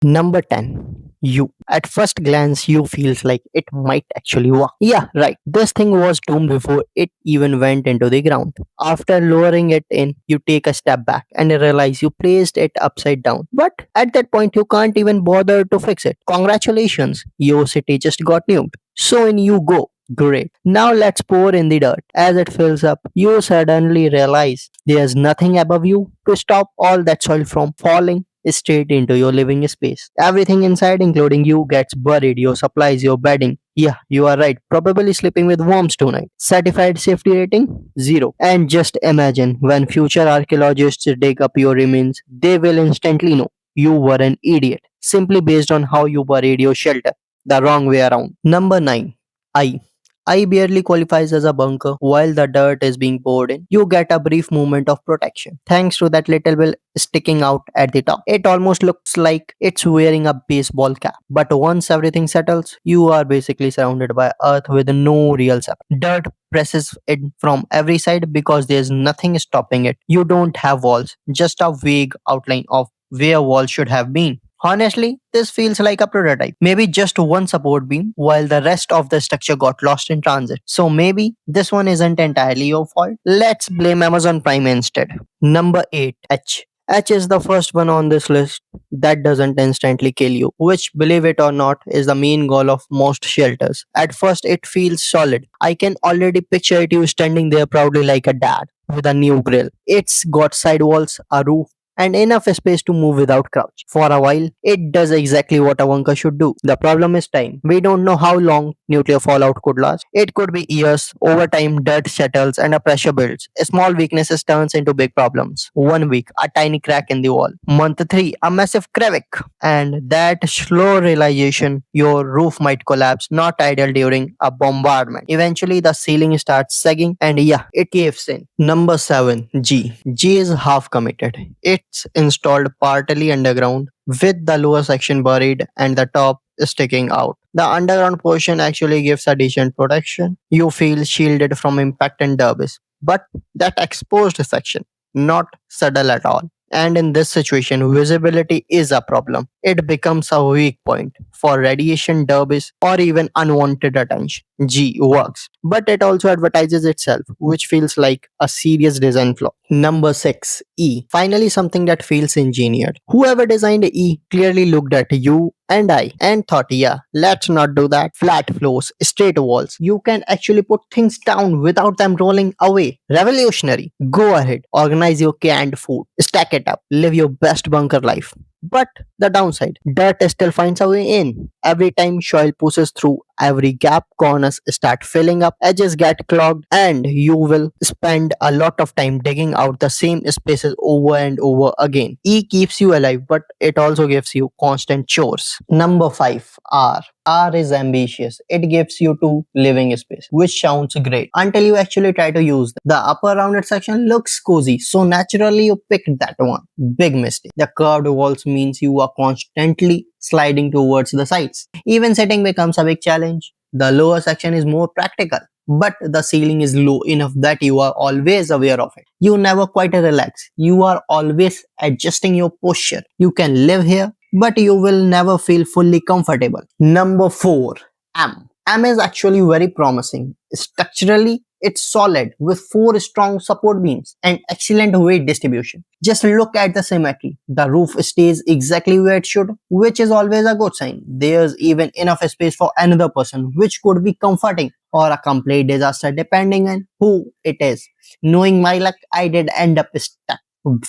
Number 10. You. At first glance, you feels like it might actually work. Yeah, right. This thing was doomed before it even went into the ground. After lowering it in, you take a step back and realize you placed it upside down. But at that point, you can't even bother to fix it. Congratulations, your city just got nuked. So in you go. Great. Now let's pour in the dirt. As it fills up, you suddenly realize there's nothing above you to stop all that soil from falling straight into your living space. Everything inside, including you, gets buried. Your supplies, your bedding. Yeah, you are right. Probably sleeping with worms tonight. Certified safety rating? Zero. And just imagine when future archaeologists dig up your remains, they will instantly know you were an idiot simply based on how you buried your shelter. The wrong way around. Number 9. I. I barely qualifies as a bunker while the dirt is being poured in. You get a brief moment of protection thanks to that little bit sticking out at the top. It almost looks like it's wearing a baseball cap. But once everything settles, you are basically surrounded by earth with no real support. Dirt presses it from every side because there's nothing stopping it. You don't have walls, just a vague outline of where walls should have been. Honestly, this feels like a prototype. Maybe just one support beam while the rest of the structure got lost in transit. So maybe this one isn't entirely your fault. Let's blame Amazon Prime instead. Number 8. H. H is the first one on this list that doesn't instantly kill you, which, believe it or not, is the main goal of most shelters. At first, it feels solid. I can already picture it you standing there proudly like a dad with a new grill. It's got sidewalls, a roof, and enough space to move without crouch. For a while, it does exactly what a bunker should do. The problem is time. We don't know how long nuclear fallout could last. It could be years. Over time, dirt settles and a pressure builds. Small weaknesses turns into big problems. 1 week, a tiny crack in the wall. Month 3, a massive crevice. And that slow realization your roof might collapse, not ideal during a bombardment. Eventually, the ceiling starts sagging and yeah, it caves in. Number 7. G. G is half committed. It's installed partly underground with the lower section buried and the top sticking out. The underground portion actually gives a decent protection. You feel shielded from impact and debris. But that exposed section, not subtle at all. And in this situation, visibility is a problem. It becomes a weak point for radiation, debris, or even unwanted attention. G works, but it also advertises itself, which feels like a serious design flaw. Number 6. E. Finally, something that feels engineered. Whoever designed E clearly looked at you and I and thought, yeah, let's not do that. Flat floors, straight walls. You can actually put things down without them rolling away. Revolutionary. Go ahead, organize your canned food, stack it up, live your best bunker life. But the downside, dirt still finds a way in. Every time soil pushes through every gap, corners start filling up, edges get clogged, and you will spend a lot of time digging out the same spaces over and over again. E keeps you alive, but it also gives you constant chores. Number 5. R. R is ambitious. It gives you two living space, which sounds great until you actually try to use them. The upper rounded section looks cozy, so naturally you picked that one. Big mistake. The curved walls means you are constantly sliding towards the sides. Even sitting becomes a big challenge. The lower section is more practical, but the ceiling is low enough that you are always aware of it. You never quite relax. You are always adjusting your posture. You can live here, but you will never feel fully comfortable. Number 4. M. M is actually very promising. Structurally, it's solid with 4 strong support beams and excellent weight distribution. Just look at the symmetry. The roof stays exactly where it should, which is always a good sign. There's even enough space for another person, which could be comforting or a complete disaster depending on who it is. Knowing my luck, I did end up stuck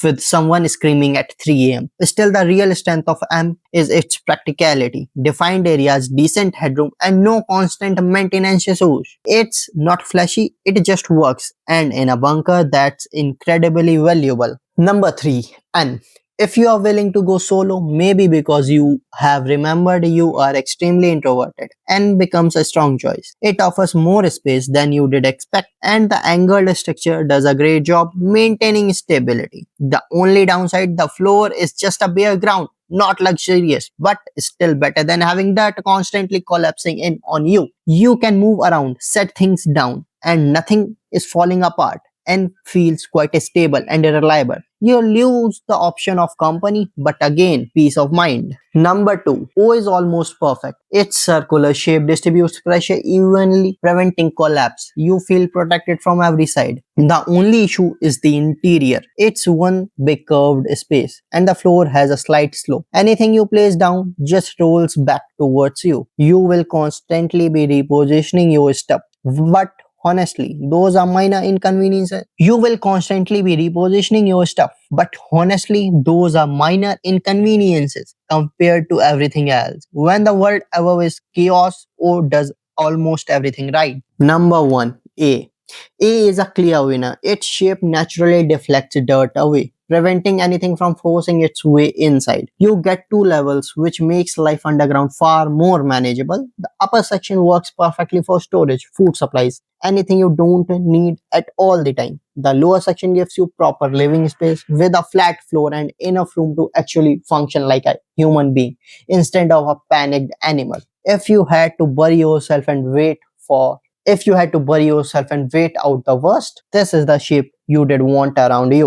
with someone screaming at 3 a.m. Still, the real strength of M is its practicality. Defined areas, decent headroom, and no constant maintenance issues. It's not flashy, it just works. And in a bunker, that's incredibly valuable. Number 3. N. If you are willing to go solo, maybe because you have remembered you are extremely introverted, N becomes a strong choice. It offers more space than you did expect, and the angled structure does a great job maintaining stability. The only downside, the floor is just a bare ground, not luxurious, but still better than having dirt constantly collapsing in on you. You can move around, set things down, and nothing is falling apart. and feels quite stable and reliable. You lose the option of company, but again, peace of mind. Number 2, O is almost perfect. Its circular shape distributes pressure evenly, preventing collapse. You feel protected from every side. The only issue is the interior. It's one big curved space, and the floor has a slight slope. Anything you place down just rolls back towards you. You will constantly be repositioning your stuff. But honestly, those are minor inconveniences. You will constantly be repositioning your stuff. But honestly, those are minor inconveniences compared to everything else. When the world above is chaos or does almost everything right. Number 1, A. A is a clear winner. Its shape naturally deflects dirt away, preventing anything from forcing its way inside. You get two levels, which makes life underground far more manageable. The upper section works perfectly for storage, food supplies, anything you don't need at all the time. The lower section gives you proper living space with a flat floor and enough room to actually function like a human being instead of a panicked animal. If you had to bury yourself and wait out the worst, this is the shape you did want around you.